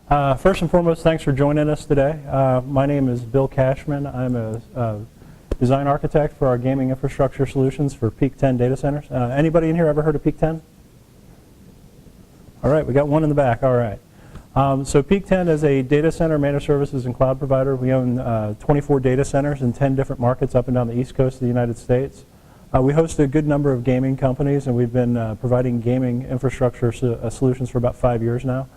First and foremost, thanks for joining us today. My name is Bill Cashman. I'm a design architect for our gaming infrastructure solutions for Peak 10 data centers. Anybody in here ever heard of Peak 10? All right, we got one in the back. All right. So Peak 10 is a data center managed services and cloud provider. We own 24 data centers in 10 different markets up and down the east coast of the United States. We host a good number of gaming companies, and we've been providing gaming infrastructure solutions for about 5 years now.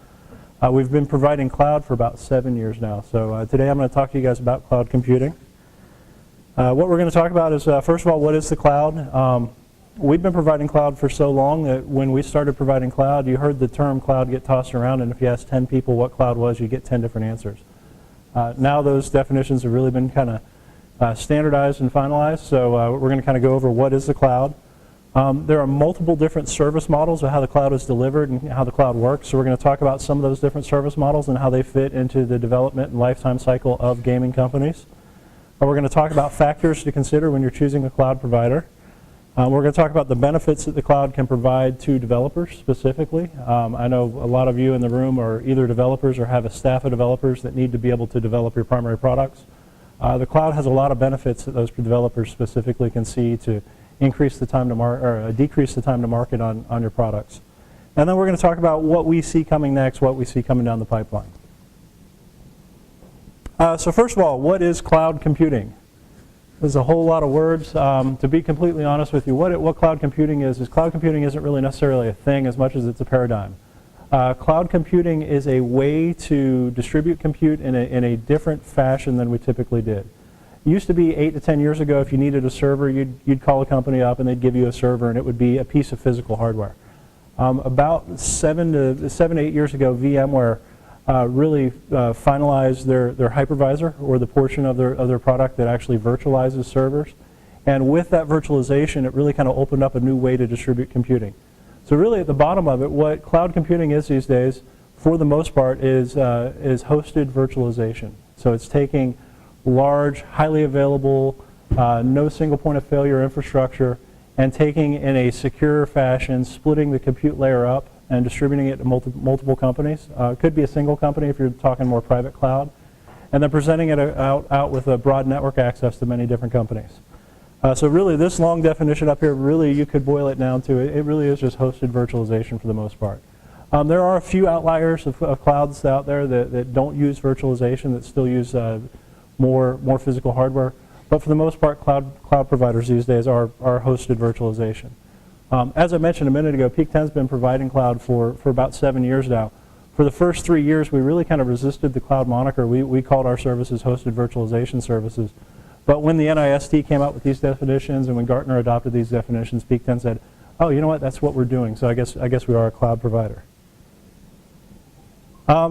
We've been providing cloud for about 7 years now. So today I'm going to talk to you guys about cloud computing. What we're going to talk about is, first of all, what is the cloud? We've been providing cloud for so long that when we started providing cloud, you heard the term cloud get tossed around, and if you asked 10 people what cloud was, you get 10 different answers. Now those definitions have really been kind of standardized and finalized, so we're going to kind of go over what is the cloud. There are multiple different service models of how the cloud is delivered and how the cloud works, so we're going to talk about some of those different service models and how they fit into the development and lifetime cycle of gaming companies. We're going to talk about factors to consider when you're choosing a cloud provider. We're going to talk about the benefits that the cloud can provide to developers specifically. I know a lot of you in the room are either developers or have a staff of developers that need to be able to develop your primary products. The cloud has a lot of benefits that those developers specifically can see to increase the time to decrease the time to market on your products. And then we're going to talk about what we see coming next, what we see coming down the pipeline. So first of all, what is cloud computing? There's a whole lot of words. To be completely honest with you, what cloud computing is cloud computing isn't really necessarily a thing as much as it's a paradigm. Cloud computing is a way to distribute compute in a different fashion than we typically did. It used to be 8 to 10 years ago, if you needed a server, you'd call a company up and they'd give you a server, and it would be a piece of physical hardware. About 7 to 8 years ago, VMware really finalized their hypervisor, or the portion of their product that actually virtualizes servers. And with that virtualization, it really kind of opened up a new way to distribute computing. So really at the bottom of it, what cloud computing is these days, for the most part, is hosted virtualization. So it's taking large, highly available, no single point of failure infrastructure, and taking in a secure fashion, splitting the compute layer up and distributing it to multiple companies. It could be a single company if you're talking more private cloud, and then presenting it out with a broad network access to many different companies. So really this long definition up here, really you could boil it down to, it really is just hosted virtualization for the most part. There are a few outliers of clouds out there that don't use virtualization, that still use more physical hardware. But for the most part, cloud providers these days are hosted virtualization. As I mentioned a minute ago, Peak 10's been providing cloud for about 7 years now. For the first 3 years, we really kind of resisted the cloud moniker. We called our services hosted virtualization services. But when the NIST came out with these definitions and when Gartner adopted these definitions, Peak 10 said, oh, you know what, that's what we're doing. So I guess we are a cloud provider.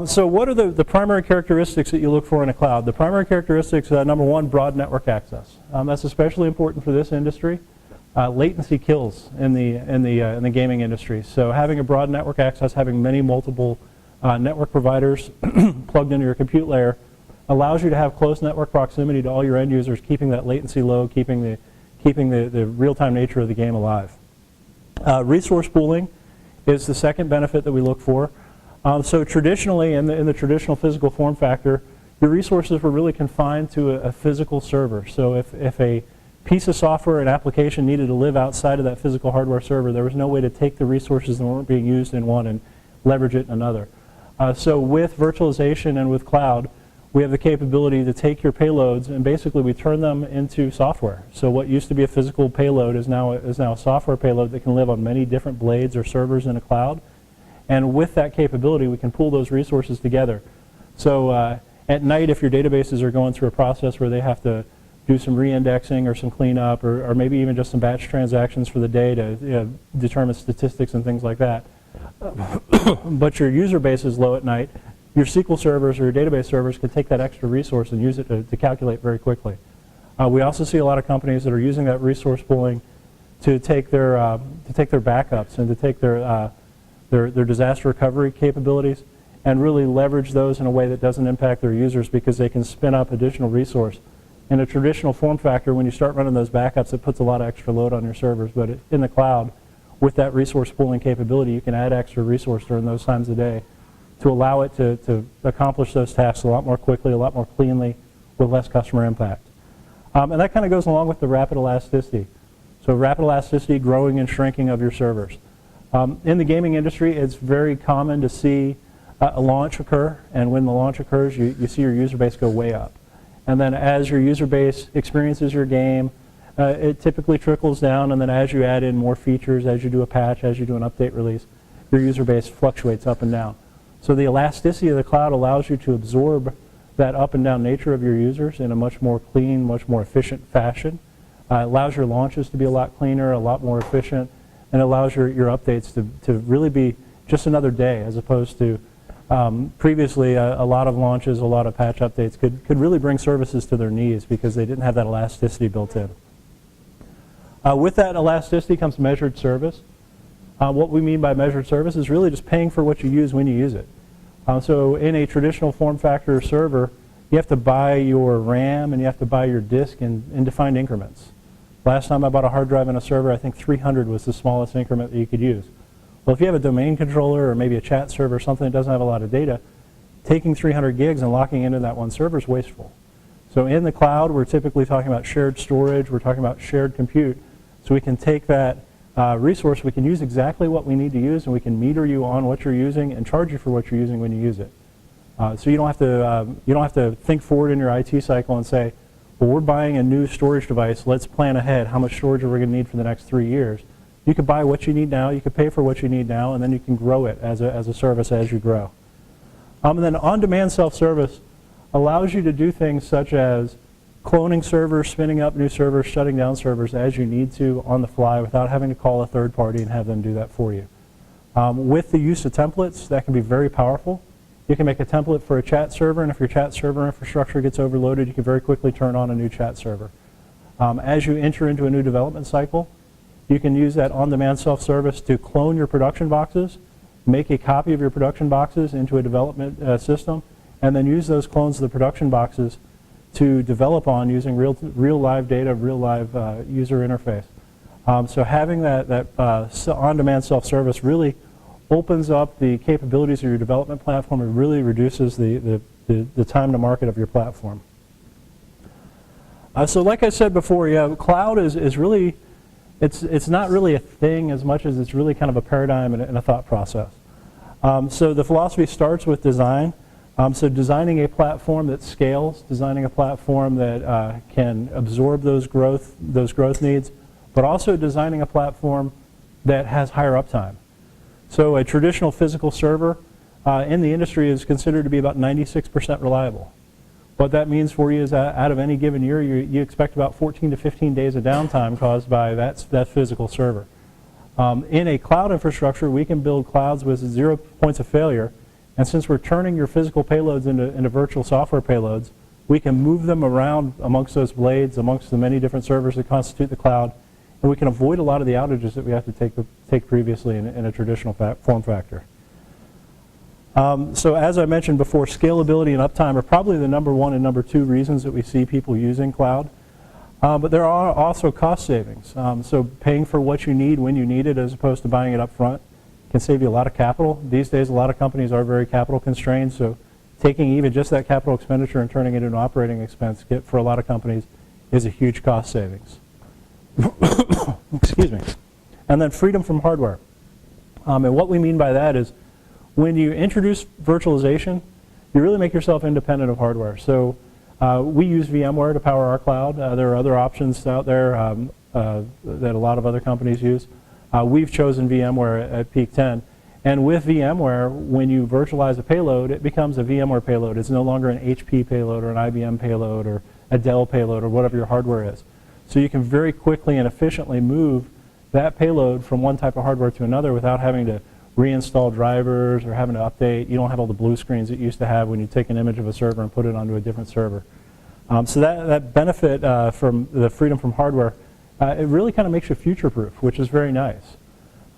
So what are the primary characteristics that you look for in a cloud? The primary characteristics, number one, broad network access. That's especially important for this industry. Latency kills in the gaming industry. So having a broad network access, having multiple network providers plugged into your compute layer allows you to have close network proximity to all your end users, keeping that latency low, keeping the real-time nature of the game alive. Resource pooling is the second benefit that we look for. So traditionally, in the traditional physical form factor, your resources were really confined to a physical server. So if a piece of software and application needed to live outside of that physical hardware server, there was no way to take the resources that weren't being used in one and leverage it in another. So with virtualization and with cloud, we have the capability to take your payloads and basically we turn them into software. So what used to be a physical payload is now a software payload that can live on many different blades or servers in a cloud. And with that capability, we can pool those resources together. So at night, if your databases are going through a process where they have to do some re-indexing or some cleanup or maybe even just some batch transactions for the day to determine statistics and things like that, but your user base is low at night, your SQL servers or your database servers can take that extra resource and use it to calculate very quickly. We also see a lot of companies that are using that resource pooling to take their backups and to take their disaster recovery capabilities and really leverage those in a way that doesn't impact their users because they can spin up additional resource. In a traditional form factor, when you start running those backups, it puts a lot of extra load on your servers. But in the cloud, with that resource pooling capability, you can add extra resource during those times of day to allow it to accomplish those tasks a lot more quickly, a lot more cleanly, with less customer impact. And that kind of goes along with the rapid elasticity. So rapid elasticity, growing and shrinking of your servers. In the gaming industry, it's very common to see a launch occur, and when the launch occurs, you see your user base go way up. And then as your user base experiences your game, it typically trickles down, and then as you add in more features, as you do a patch, as you do an update release, your user base fluctuates up and down. So the elasticity of the cloud allows you to absorb that up and down nature of your users in a much more clean, much more efficient fashion. It allows your launches to be a lot cleaner, a lot more efficient, and allows your updates to really be just another day, as opposed to previously a lot of launches, a lot of patch updates could really bring services to their knees because they didn't have that elasticity built in. With that elasticity comes measured service. What we mean by measured service is really just paying for what you use when you use it. So in a traditional form factor server, you have to buy your RAM and you have to buy your disk in defined increments. Last time I bought a hard drive in a server, I think 300 was the smallest increment that you could use. Well, if you have a domain controller or maybe a chat server or something that doesn't have a lot of data, taking 300 gigs and locking into that one server is wasteful. So in the cloud, we're typically talking about shared storage, we're talking about shared compute, so we can take that resource, we can use exactly what we need to use, and we can meter you on what you're using and charge you for what you're using when you use it. So you don't have to think forward in your IT cycle and say, well, we're buying a new storage device, let's plan ahead how much storage are we going to need for the next 3 years. You could buy what you need now, you could pay for what you need now, and then you can grow it as a service as you grow. And then on-demand self-service allows you to do things such as cloning servers, spinning up new servers, shutting down servers as you need to on the fly without having to call a third party and have them do that for you. With the use of templates, that can be very powerful. You can make a template for a chat server, and if your chat server infrastructure gets overloaded, you can very quickly turn on a new chat server. As you enter into a new development cycle, you can use that on-demand self-service to clone your production boxes, make a copy of your production boxes into a development system, and then use those clones of the production boxes to develop on using real live data, real live user interface. So having that on-demand self-service really opens up the capabilities of your development platform and really reduces the time to market of your platform. So like I said before, yeah, cloud is really, it's not really a thing as much as it's really kind of a paradigm and a thought process. So the philosophy starts with design. So designing a platform that scales, designing a platform that can absorb those growth needs, but also designing a platform that has higher uptime. So a traditional physical server in the industry is considered to be about 96% reliable. What that means for you is that out of any given year, you expect about 14 to 15 days of downtime caused by that physical server. In a cloud infrastructure, we can build clouds with 0 points of failure. And since we're turning your physical payloads into virtual software payloads, we can move them around amongst those blades, amongst the many different servers that constitute the cloud, and we can avoid a lot of the outages that we have to take previously in a traditional form factor. So as I mentioned before, scalability and uptime are probably the #1 and #2 reasons that we see people using cloud. But there are also cost savings. So paying for what you need when you need it as opposed to buying it up front can save you a lot of capital. These days, a lot of companies are very capital constrained, so taking even just that capital expenditure and turning it into an operating expense for a lot of companies is a huge cost savings. Excuse me. And then freedom from hardware. And what we mean by that is when you introduce virtualization, you really make yourself independent of hardware. So we use VMware to power our cloud. There are other options out there that a lot of other companies use. We've chosen VMware at Peak 10. And with VMware, when you virtualize a payload, it becomes a VMware payload. It's no longer an HP payload or an IBM payload or a Dell payload or whatever your hardware is. So you can very quickly and efficiently move that payload from one type of hardware to another without having to reinstall drivers or having to update. You don't have all the blue screens that you used to have when you take an image of a server and put it onto a different server. So that benefit from the freedom from hardware, it really kind of makes you future-proof, which is very nice.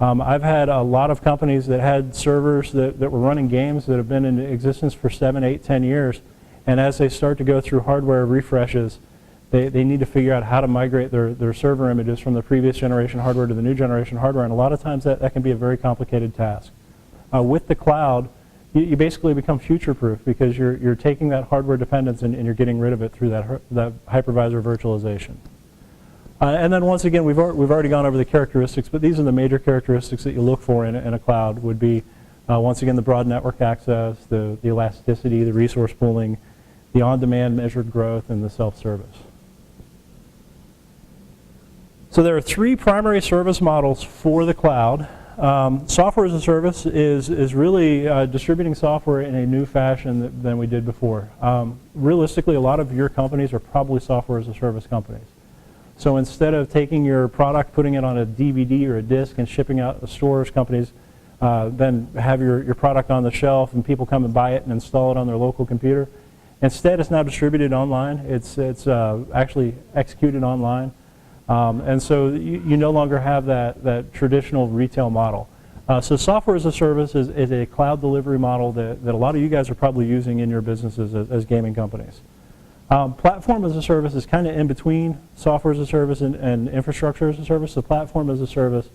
I've had a lot of companies that had servers that were running games that have been in existence for 7, 8, 10 years, and as they start to go through hardware refreshes, they need to figure out how to migrate their server images from the previous generation hardware to the new generation hardware, and a lot of times that can be a very complicated task. With the cloud, you basically become future-proof because you're taking that hardware dependence and you're getting rid of it through that hypervisor virtualization. And then once again, we've already gone over the characteristics, but these are the major characteristics that you look for in a cloud. Would be once again the broad network access, the elasticity, the resource pooling, the on-demand measured growth, and the self-service. So there are three primary service models for the cloud. Software as a service is really distributing software in a new fashion than we did before. Realistically, a lot of your companies are probably software as a service companies. So instead of taking your product, putting it on a DVD or a disc and shipping out to stores, companies then have your product on the shelf and people come and buy it and install it on their local computer. Instead, it's now distributed online. It's actually executed online. And so you no longer have that traditional retail model. So software as a service is a cloud delivery model that a lot of you guys are probably using in your businesses as gaming companies. Platform as a service is kind of in between software as a service and infrastructure as a service. So platform as a service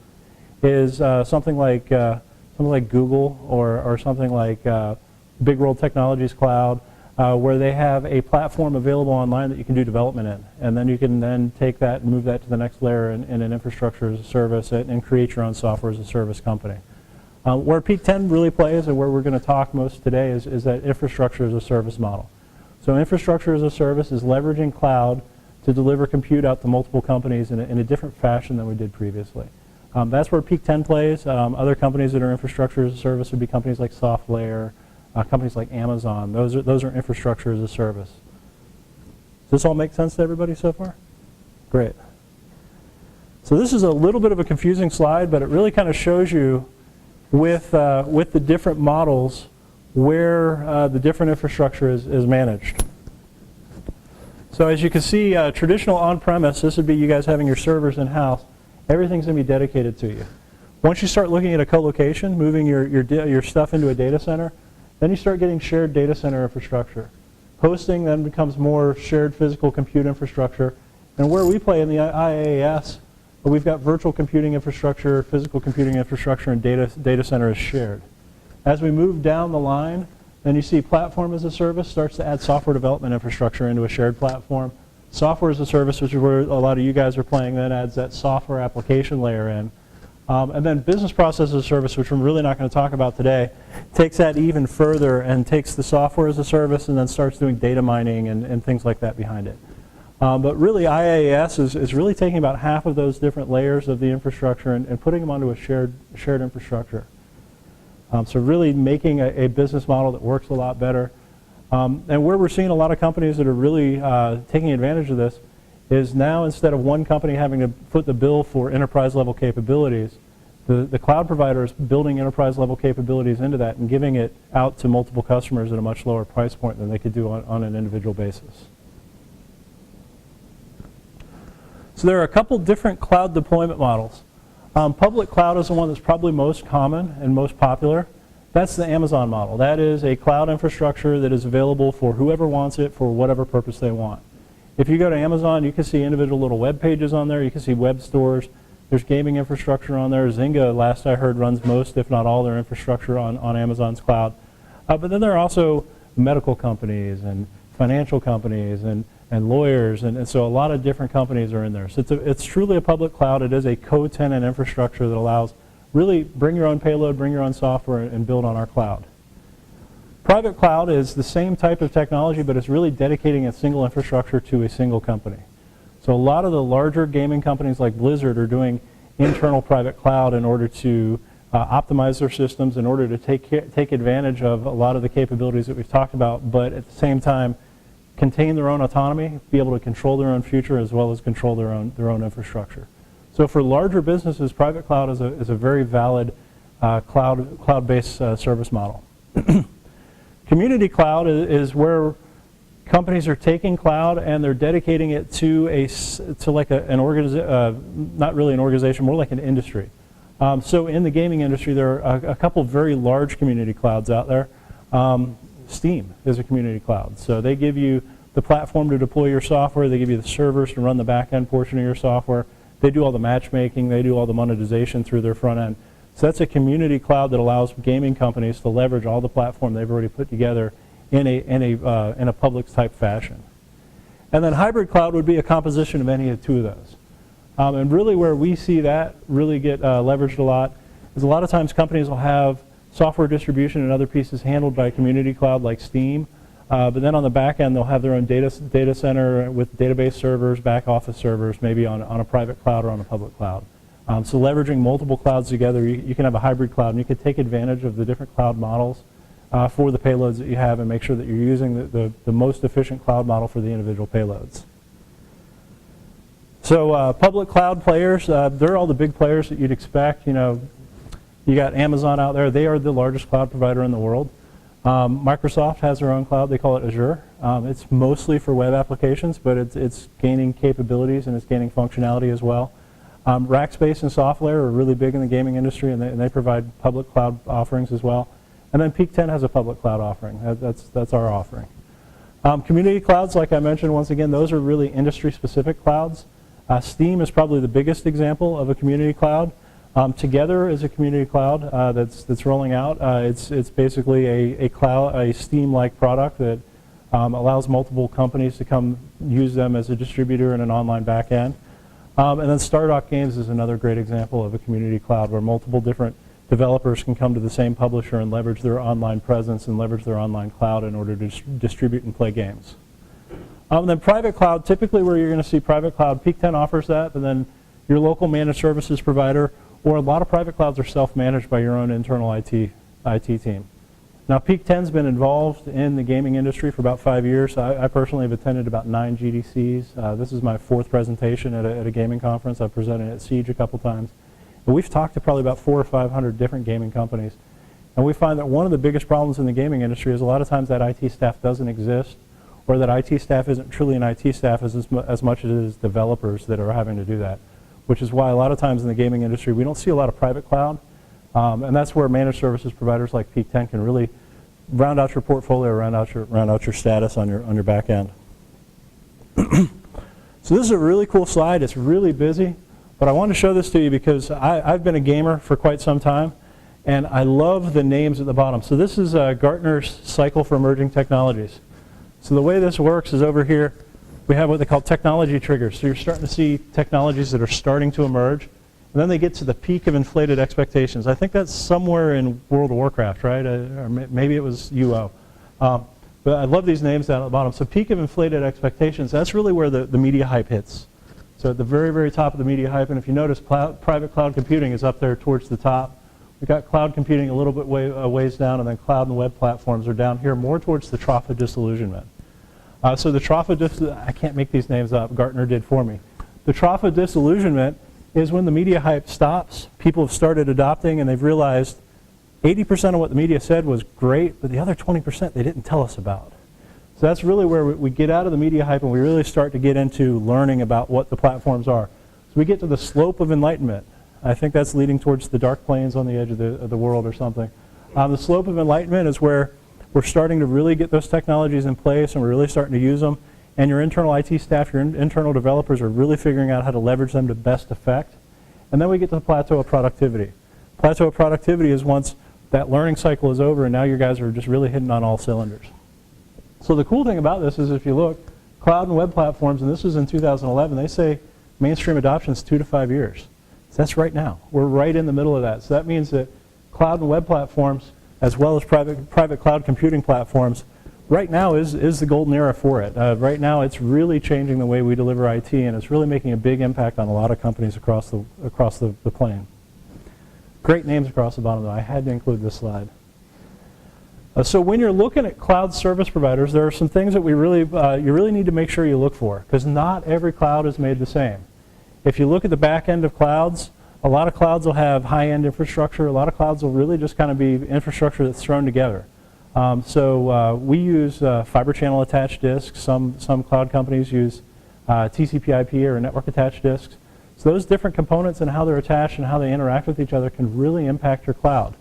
is something like Google or something like Big World Technologies Cloud, where they have a platform available online that you can do development in. And then you can then take that and move that to the next layer in an infrastructure as a service and create your own software as a service company. Where Peak 10 really plays and where we're going to talk most today is that infrastructure as a service model. So infrastructure as a service is leveraging cloud to deliver compute out to multiple companies in a different fashion than we did previously. That's where Peak 10 plays. Other companies that are infrastructure as a service would be companies like SoftLayer, companies like Amazon. Those are infrastructure as a service. Does this all make sense to everybody so far? Great. So this is a little bit of a confusing slide, but it really kind of shows you with the different models where the different infrastructure is managed. So as you can see, traditional on-premise, this would be you guys having your servers in-house. Everything's going to be dedicated to you. Once you start looking at a co-location, moving your stuff into a data center, then you start getting shared data center infrastructure. Hosting then becomes more shared physical compute infrastructure. And where we play in the IaaS, we've got virtual computing infrastructure, physical computing infrastructure, and data center is shared. As we move down the line, then you see platform as a service starts to add software development infrastructure into a shared platform. Software as a service, which is where a lot of you guys are playing, then adds that software application layer in. And then business process as a service, which I'm really not going to talk about today, takes that even further and takes the software as a service and then starts doing data mining and things like that behind it. But really IaaS is really taking about half of those different layers of the infrastructure and putting them onto a shared infrastructure. So really making a business model that works a lot better. And where we're seeing a lot of companies that are really taking advantage of this is now instead of one company having to foot the bill for enterprise level capabilities, the cloud provider is building enterprise level capabilities into that and giving it out to multiple customers at a much lower price point than they could do on an individual basis. So there are a couple different cloud deployment models. Public cloud is the one that's probably most common and most popular. That's the Amazon model. That is a cloud infrastructure that is available for whoever wants it for whatever purpose they want. If you go to Amazon, you can see individual little web pages on there. You can see web stores. There's gaming infrastructure on there. Zynga, last I heard, runs most, if not all, their infrastructure on Amazon's cloud. But then there are also medical companies and financial companies and lawyers, and so a lot of different companies are in there. So it's truly a public cloud. It is a co-tenant infrastructure that allows really bring your own payload, bring your own software, and build on our cloud. Private cloud is the same type of technology, but it's really dedicating a single infrastructure to a single company. So a lot of the larger gaming companies like Blizzard are doing internal private cloud in order to optimize their systems, in order to take advantage of a lot of the capabilities that we've talked about, but at the same time contain their own autonomy, be able to control their own future as well as control their own infrastructure. So for larger businesses, private cloud is a very valid cloud-based service model. Community cloud is where companies are taking cloud and they're dedicating it to like an organization, not really an organization, more like an industry. So in the gaming industry, there are a couple very large community clouds out there. Steam is a community cloud. So they give you the platform to deploy your software. They give you the servers to run the back end portion of your software. They do all the matchmaking. They do all the monetization through their front end. So that's a community cloud that allows gaming companies to leverage all the platform they've already put together in a public type fashion. And then hybrid cloud would be a composition of any of two of those. And really where we see that really get leveraged a lot is a lot of times companies will have software distribution and other pieces handled by a community cloud like Steam. But then on the back end, they'll have their own data center with database servers, back office servers, maybe on a private cloud or on a public cloud. So leveraging multiple clouds together, you can have a hybrid cloud, and you can take advantage of the different cloud models for the payloads that you have and make sure that you're using the most efficient cloud model for the individual payloads. So public cloud players, they're all the big players that you'd expect. You know, you got Amazon out there. They are the largest cloud provider in the world. Microsoft has their own cloud. They call it Azure. It's mostly for web applications, but it's gaining capabilities and it's gaining functionality as well. Rackspace and Software are really big in the gaming industry, and they provide public cloud offerings as well. And then Peak 10 has a public cloud offering. That's our offering. Community clouds, like I mentioned, once again, those are really industry-specific clouds. Steam is probably the biggest example of a community cloud. Together is a community cloud that's rolling out. It's basically a Steam-like product that allows multiple companies to come use them as a distributor in an online backend. And then Stardock Games is another great example of a community cloud where multiple different developers can come to the same publisher and leverage their online presence and leverage their online cloud in order to distribute and play games. And then private cloud, typically where you're going to see private cloud, Peak 10 offers that, but then your local managed services provider, or a lot of private clouds are self-managed by your own internal IT team. Now, Peak 10's been involved in the gaming industry for about 5 years. I personally have attended about 9 GDCs. This is my 4th presentation at a gaming conference. I've presented at Siege a couple times. But we've talked to probably about 400 or 500 different gaming companies. And we find that one of the biggest problems in the gaming industry is a lot of times that IT staff doesn't exist, or that IT staff isn't truly an IT staff as much as it is developers that are having to do that, which is why a lot of times in the gaming industry we don't see a lot of private cloud. And that's where managed services providers like Peak 10 can really round out your portfolio, round out your status on your back end. So this is a really cool slide. It's really busy, but I wanted to show this to you because I've been a gamer for quite some time, and I love the names at the bottom. So this is Gartner's Cycle for Emerging Technologies. So the way this works is over here we have what they call technology triggers. So you're starting to see technologies that are starting to emerge. And then they get to the peak of inflated expectations. I think that's somewhere in World of Warcraft, right? Or maybe it was UO. But I love these names down at the bottom. So peak of inflated expectations, that's really where the media hype hits. So at the very, very top of the media hype, and if you notice, private cloud computing is up there towards the top. We've got cloud computing a little bit ways down, and then cloud and web platforms are down here more towards the trough of disillusionment. So the trough of I can't make these names up, Gartner did for me. The trough of disillusionment is when the media hype stops, people have started adopting, and they've realized 80% of what the media said was great, but the other 20% they didn't tell us about. So that's really where we get out of the media hype and we really start to get into learning about what the platforms are. So we get to the slope of enlightenment. I think that's leading towards the dark plains on the edge of the world or something. The slope of enlightenment is where we're starting to really get those technologies in place and we're really starting to use them. And your internal IT staff, your internal developers are really figuring out how to leverage them to best effect. And then we get to the plateau of productivity. Plateau of productivity is once that learning cycle is over and now your guys are just really hitting on all cylinders. So the cool thing about this is if you look, cloud and web platforms, and this was in 2011, they say mainstream adoption is 2 to 5 years. So that's right now. We're right in the middle of that. So that means that cloud and web platforms, as well as private cloud computing platforms, right now is the golden era for it. Right now it's really changing the way we deliver IT, and it's really making a big impact on a lot of companies across the plane. Great names across the bottom though. I had to include this slide. So when you're looking at cloud service providers, there are some things that you really need to make sure you look for, because not every cloud is made the same. If you look at the back end of clouds, a lot of clouds will have high-end infrastructure. A lot of clouds will really just kind of be infrastructure that's thrown together. We use fiber channel attached disks. Some cloud companies use TCP/IP or network attached disks. So those different components and how they're attached and how they interact with each other can really impact your cloud.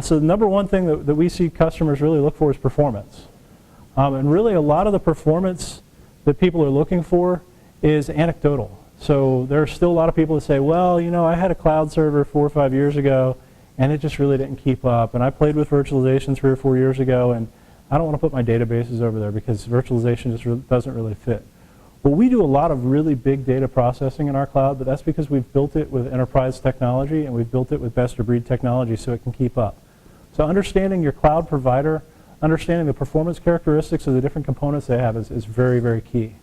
So the number one thing that we see customers really look for is performance. And really a lot of the performance that people are looking for is anecdotal. So there are still a lot of people that say, well, you know, I had a cloud server 4 or 5 years ago and it just really didn't keep up. And I played with virtualization 3 or 4 years ago, and I don't want to put my databases over there because virtualization just doesn't really fit. Well, we do a lot of really big data processing in our cloud, but that's because we've built it with enterprise technology and we've built it with best-of-breed technology so it can keep up. So understanding your cloud provider, understanding the performance characteristics of the different components they have is very, very key.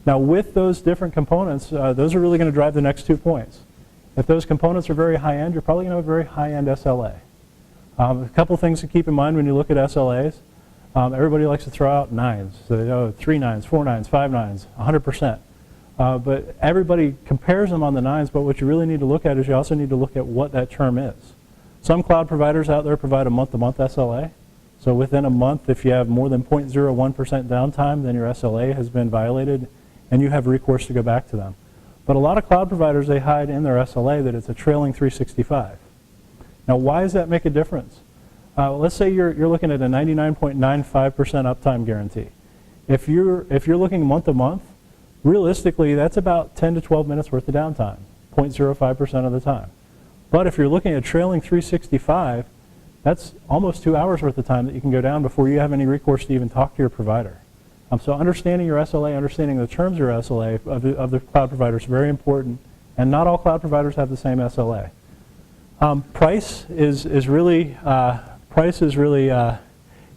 Now, with those different components, those are really going to drive the next 2 points. If those components are very high-end, you're probably going to have a very high-end SLA. A couple things to keep in mind when you look at SLAs. Everybody likes to throw out nines. So they know 3 nines, 4 nines, 5 nines, 100%. But everybody compares them on the nines, but what you really need to look at is you also need to look at what that term is. Some cloud providers out there provide a month-to-month SLA. So within a month, if you have more than 0.01% downtime, then your SLA has been violated, and you have recourse to go back to them. But a lot of cloud providers, they hide in their SLA that it's a trailing 365. Now, why does that make a difference? Let's say you're looking at a 99.95% uptime guarantee. If you're looking month to month, realistically, that's about 10 to 12 minutes worth of downtime, 0.05% of the time. But if you're looking at trailing 365, that's almost 2 hours worth of time that you can go down before you have any recourse to even talk to your provider. So understanding your SLA, understanding the terms of your SLA of the cloud provider is very important, and not all cloud providers have the same SLA. Price is really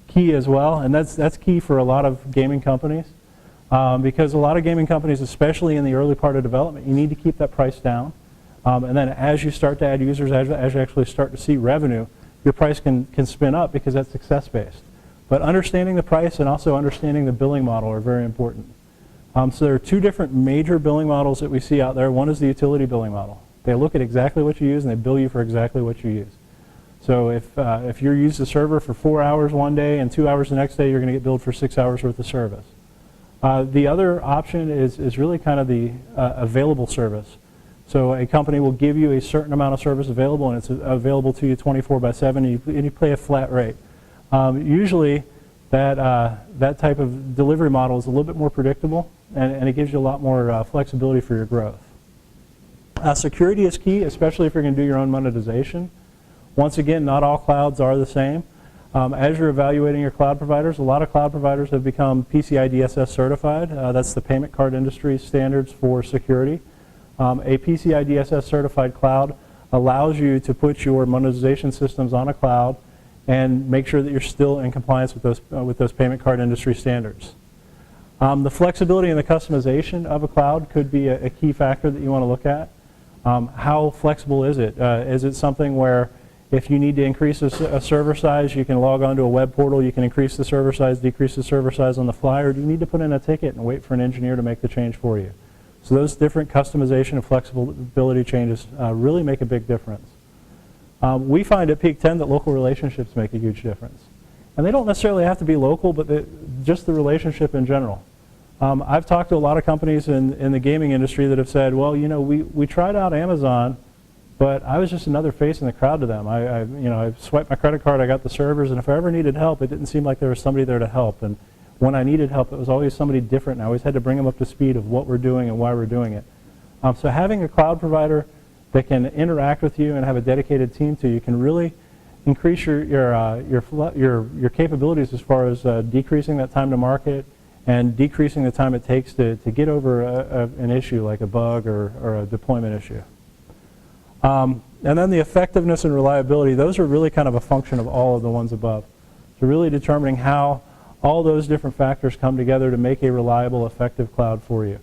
key as well, and that's key for a lot of gaming companies because a lot of gaming companies, especially in the early part of development, you need to keep that price down. And then as you start to add users, as you actually start to see revenue, your price can spin up because that's success-based. But understanding the price and also understanding the billing model are very important. So there are 2 different major billing models that we see out there. One is the utility billing model. They look at exactly what you use and they bill you for exactly what you use. So if you use the server for 4 hours one day and 2 hours the next day, you're going to get billed for 6 hours worth of service. The other option is really kind of the available service. So a company will give you a certain amount of service available, and it's available to you 24/7, and you pay a flat rate. Usually, that type of delivery model is a little bit more predictable, and it gives you a lot more flexibility for your growth. Security is key, especially if you're going to do your own monetization. Once again, not all clouds are the same. As you're evaluating your cloud providers, a lot of cloud providers have become PCI DSS certified. That's the payment card industry standards for security. A PCI DSS certified cloud allows you to put your monetization systems on a cloud and make sure that you're still in compliance with those payment card industry standards. The flexibility and the customization of a cloud could be a key factor that you want to look at. How flexible is it? Is it something where if you need to increase a server size, you can log onto a web portal, you can increase the server size, decrease the server size on the fly, or do you need to put in a ticket and wait for an engineer to make the change for you? So those different customization and flexibility changes really make a big difference. We find at Peak 10 that local relationships make a huge difference. And they don't necessarily have to be local, but just the relationship in general. I've talked to a lot of companies in the gaming industry that have said, well, you know, we tried out Amazon, but I was just another face in the crowd to them. I swiped my credit card, I got the servers, and if I ever needed help, it didn't seem like there was somebody there to help. And when I needed help, it was always somebody different, and I always had to bring them up to speed of what we're doing and why we're doing it. So having a cloud provider that can interact with you and have a dedicated team to you can really increase your capabilities as far as decreasing that time to market and decreasing the time it takes to get over an issue like a bug or a deployment issue. And then the effectiveness and reliability, those are really kind of a function of all of the ones above. So really determining how all those different factors come together to make a reliable, effective cloud for you.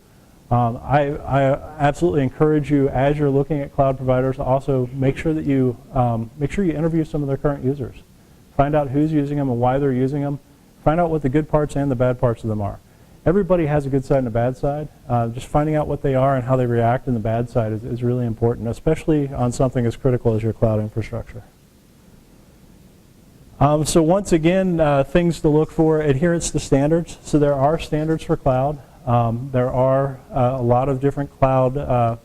I absolutely encourage you, as you're looking at cloud providers, to also make sure that you interview some of their current users. Find out who's using them and why they're using them. Find out what the good parts and the bad parts of them are. Everybody has a good side and a bad side. Just finding out what they are and how they react in the bad side is really important, especially on something as critical as your cloud infrastructure. So once again, things to look for: adherence to standards. So there are standards for cloud. There are a lot of different cloud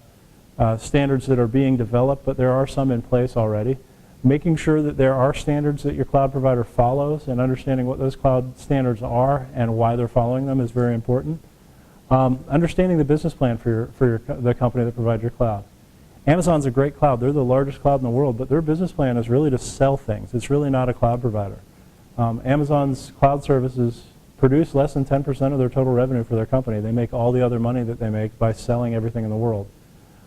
standards that are being developed, but there are some in place already. Making sure that there are standards that your cloud provider follows and understanding what those cloud standards are and why they're following them is very important. Understanding the business plan for the company that provides your cloud. Amazon's a great cloud. They're the largest cloud in the world, but their business plan is really to sell things. It's really not a cloud provider. Amazon's cloud services produce less than 10% of their total revenue for their company. They make all the other money that they make by selling everything in the world.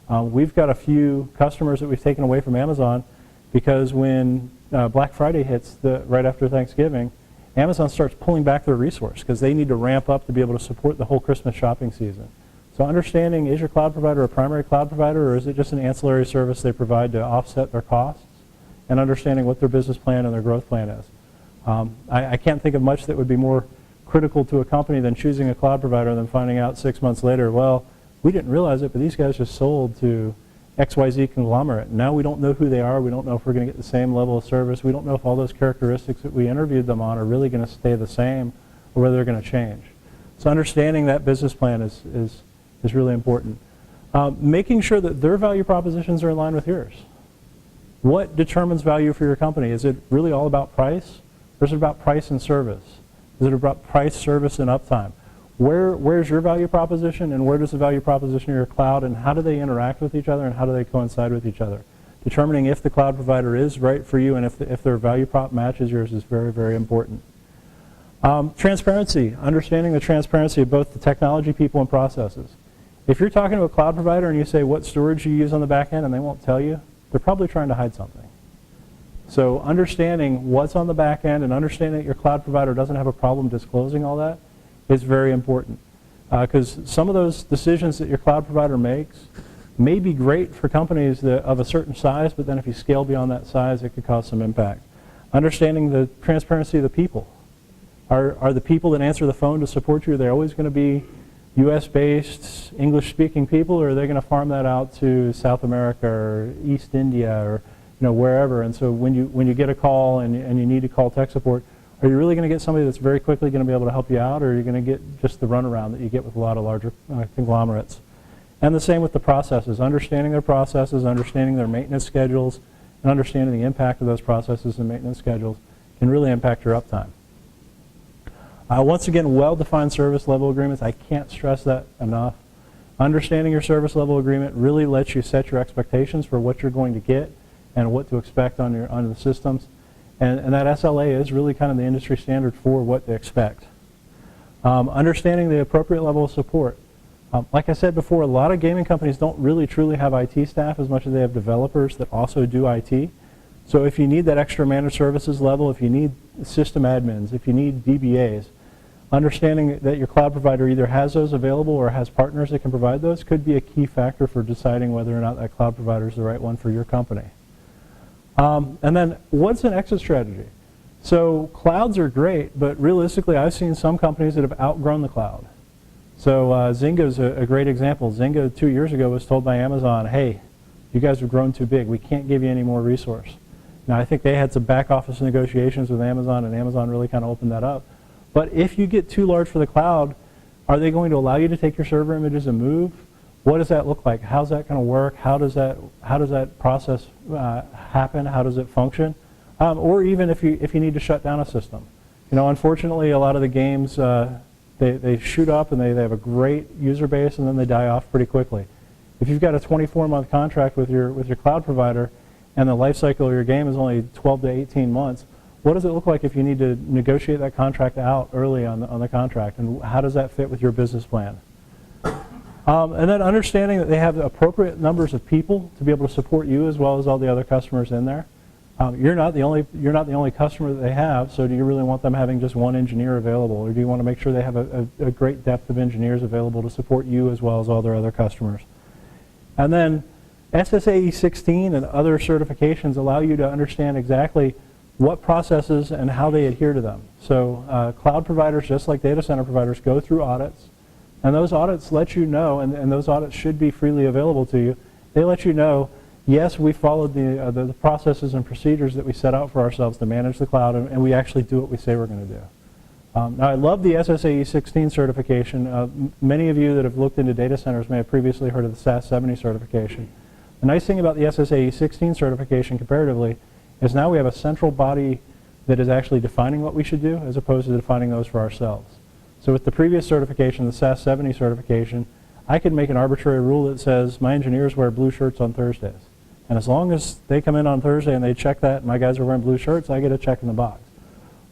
We've got a few customers that we've taken away from Amazon because when Black Friday hits right after Thanksgiving, Amazon starts pulling back their resource because they need to ramp up to be able to support the whole Christmas shopping season. So understanding, is your cloud provider a primary cloud provider, or is it just an ancillary service they provide to offset their costs? And understanding what their business plan and their growth plan is. I can't think of much that would be more critical to a company than choosing a cloud provider and then finding out 6 months later, well, we didn't realize it, but these guys just sold to XYZ conglomerate. Now we don't know who they are. We don't know if we're going to get the same level of service. We don't know if all those characteristics that we interviewed them on are really going to stay the same or whether they're going to change. So understanding that business plan is really important. Making sure that their value propositions are in line with yours. What determines value for your company? Is it really all about price? Or is it about price and service? Is it about price, service, and uptime? Where's your value proposition, and where does the value proposition of your cloud, and how do they interact with each other, and how do they coincide with each other? Determining if the cloud provider is right for you and if their value prop matches yours is very, very important. Transparency, understanding the transparency of both the technology people and processes. If you're talking to a cloud provider and you say what storage you use on the back end and they won't tell you, they're probably trying to hide something. So understanding what's on the back end and understanding that your cloud provider doesn't have a problem disclosing all that is very important. Because some of those decisions that your cloud provider makes may be great for companies of a certain size, but then if you scale beyond that size, it could cause some impact. Understanding the transparency of the people. Are the people that answer the phone to support you, are they always going to be US-based, English-speaking people, or are they going to farm that out to South America or East India or wherever? And so when you get a call and you need to call tech support, are you really going to get somebody that's very quickly going to be able to help you out, or are you going to get just the runaround that you get with a lot of larger conglomerates? And the same with the processes. Understanding their processes, understanding their maintenance schedules, and understanding the impact of those processes and maintenance schedules can really impact your uptime. Once again, well-defined service level agreements. I can't stress that enough. Understanding your service level agreement really lets you set your expectations for what you're going to get and what to expect on the systems. And that SLA is really kind of the industry standard for what to expect. Understanding the appropriate level of support. Like I said before, a lot of gaming companies don't really truly have IT staff as much as they have developers that also do IT. So if you need that extra managed services level, if you need system admins, if you need DBAs, understanding that your cloud provider either has those available or has partners that can provide those could be a key factor for deciding whether or not that cloud provider is the right one for your company. And then what's an exit strategy? So clouds are great, but realistically I've seen some companies that have outgrown the cloud. So Zynga's a great example. Zynga 2 years ago was told by Amazon, hey, you guys have grown too big. We can't give you any more resource. Now I think they had some back office negotiations with Amazon, and Amazon really kind of opened that up. But if you get too large for the cloud, are they going to allow you to take your server images and move? What does that look like? How's that going to work? How does that process happen? How does it function? Or even if you need to shut down a system. Unfortunately, a lot of the games they shoot up and they have a great user base and then they die off pretty quickly. If you've got a 24-month contract with your cloud provider and the life cycle of your game is only 12 to 18 months, what does it look like if you need to negotiate that contract out early on the contract, and how does that fit with your business plan? And then understanding that they have the appropriate numbers of people to be able to support you as well as all the other customers in there. You're not the only customer that they have, so do you really want them having just one engineer available, or do you want to make sure they have a great depth of engineers available to support you as well as all their other customers? And then SSAE 16 and other certifications allow you to understand exactly what processes and how they adhere to them. So cloud providers, just like data center providers, go through audits, and those audits let you know, and those audits should be freely available to you. They let you know, yes, we followed the processes and procedures that we set out for ourselves to manage the cloud, and we actually do what we say we're going to do. Now, I love the SSAE 16 certification. Many of you that have looked into data centers may have previously heard of the SAS 70 certification. The nice thing about the SSAE 16 certification comparatively is now we have a central body that is actually defining what we should do as opposed to defining those for ourselves. So with the previous certification, the SAS 70 certification, I could make an arbitrary rule that says my engineers wear blue shirts on Thursdays. And as long as they come in on Thursday and they check that and my guys are wearing blue shirts, I get a check in the box.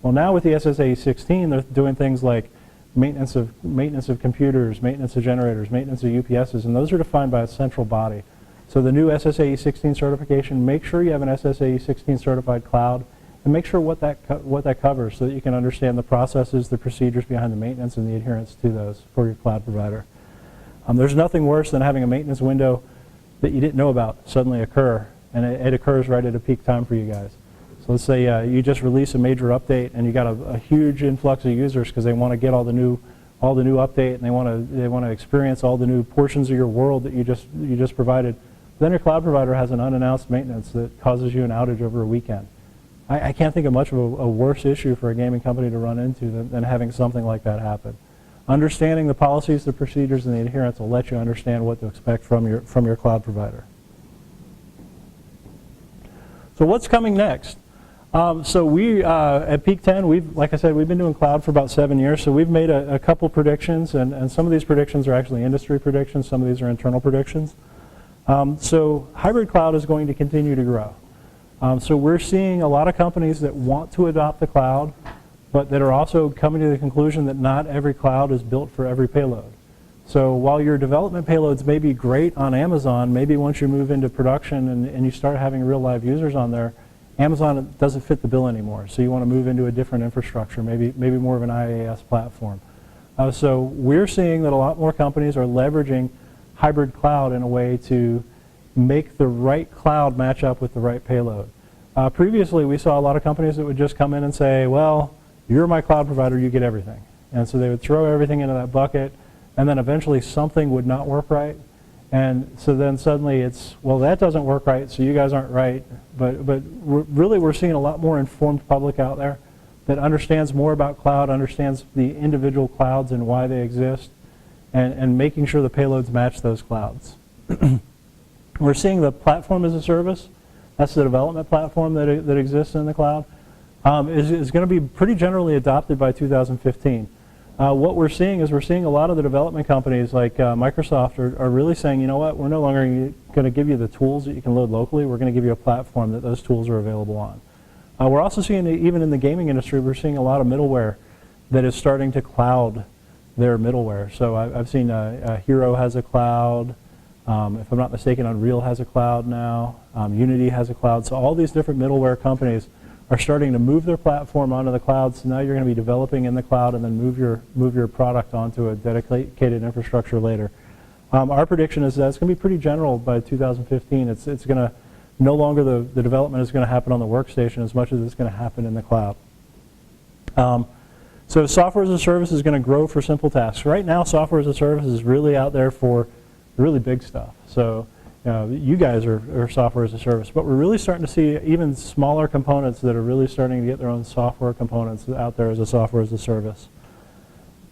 Well, now with the SSAE 16, they're doing things like maintenance of computers, maintenance of generators, maintenance of UPSs, and those are defined by a central body. So the new SSAE 16 certification, make sure you have an SSAE 16 certified cloud, and make sure what that covers so that you can understand the processes, the procedures behind the maintenance, and the adherence to those for your cloud provider. There's nothing worse than having a maintenance window that you didn't know about suddenly occur, and it occurs right at a peak time for you guys. So let's say you just release a major update and you got a huge influx of users because they want to get all the new update and they want to experience all the new portions of your world that you just provided. Then your cloud provider has an unannounced maintenance that causes you an outage over a weekend. I can't think of much of a worse issue for a gaming company to run into than having something like that happen. Understanding the policies, the procedures, and the adherence will let you understand what to expect from your cloud provider. So what's coming next? So we, at Peak 10, like I said, we've been doing cloud for about 7 years, so we've made a couple predictions, and some of these predictions are actually industry predictions, some of these are internal predictions. So hybrid cloud is going to continue to grow. So we're seeing a lot of companies that want to adopt the cloud, but that are also coming to the conclusion that not every cloud is built for every payload. So while your development payloads may be great on Amazon, maybe once you move into production and you start having real live users on there, Amazon doesn't fit the bill anymore. So you want to move into a different infrastructure, maybe more of an IaaS platform. So we're seeing that a lot more companies are leveraging hybrid cloud in a way to make the right cloud match up with the right payload. Previously, we saw a lot of companies that would just come in and say, well, you're my cloud provider, you get everything. And so they would throw everything into that bucket, and then eventually something would not work right. And so then suddenly it's, well, that doesn't work right, so you guys aren't right. But we're seeing a lot more informed public out there that understands more about cloud, understands the individual clouds and why they exist, and making sure the payloads match those clouds. We're seeing the platform as a service, that's the development platform that exists in the cloud, is going to be pretty generally adopted by 2015. What we're seeing is a lot of the development companies like Microsoft are really saying, you know what, we're no longer going to give you the tools that you can load locally, we're going to give you a platform that those tools are available on. We're also seeing, even in the gaming industry, we're seeing a lot of middleware that is starting to cloud their middleware. So I've seen Hero has a cloud, if I'm not mistaken, Unreal has a cloud now, Unity has a cloud. So all these different middleware companies are starting to move their platform onto the cloud, so now you're going to be developing in the cloud and then move your product onto a dedicated infrastructure later. Our prediction is that it's going to be pretty general by 2015. It's going to, no longer the development is going to happen on the workstation as much as it's going to happen in the cloud. So software as a service is going to grow for simple tasks. Right now, software as a service is really out there for really big stuff. So you guys are software as a service, but we're really starting to see even smaller components that are really starting to get their own software components out there as a software as a service.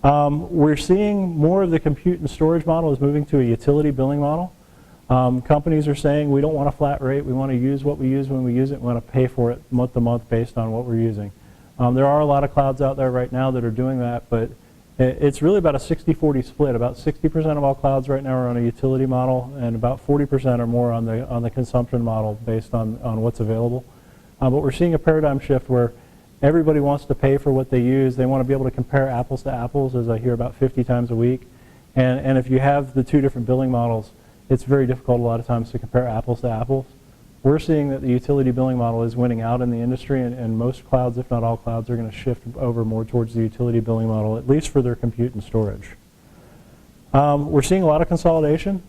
We're seeing more of the compute and storage model is moving to a utility billing model. Companies are saying we don't want a flat rate, we want to use what we use when we use it, we want to pay for it month to month based on what we're using. There are a lot of clouds out there right now that are doing that, but it's really about a 60-40 split. About 60% of all clouds right now are on a utility model, and about 40% are more on the consumption model based on what's available. But we're seeing a paradigm shift where everybody wants to pay for what they use. They want to be able to compare apples to apples, as I hear about 50 times a week. And if you have the two different billing models, it's very difficult a lot of times to compare apples to apples. We're seeing that the utility billing model is winning out in the industry, and most clouds, if not all clouds, are going to shift over more towards the utility billing model, at least for their compute and storage. We're seeing a lot of consolidation.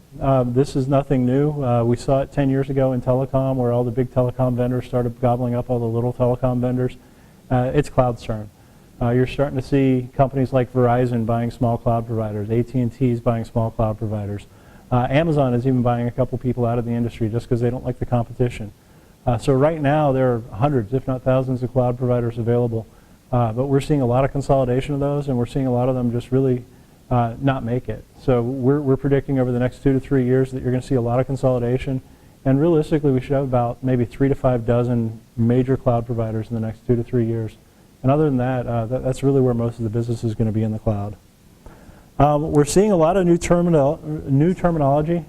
This is nothing new. We saw it 10 years ago in telecom, where all the big telecom vendors started gobbling up all the little telecom vendors. It's cloud's turn. You're starting to see companies like Verizon buying small cloud providers, AT&T is buying small cloud providers. Amazon is even buying a couple people out of the industry just because they don't like the competition. So right now there are hundreds, if not thousands, of cloud providers available. But we're seeing a lot of consolidation of those, and we're seeing a lot of them just really not make it. So we're predicting over the next 2 to 3 years that you're going to see a lot of consolidation. And realistically, we should have about maybe 3 to 5 dozen major cloud providers in the next 2 to 3 years. And other than that, that's really where most of the business is going to be in the cloud. We're seeing a lot of new terminology.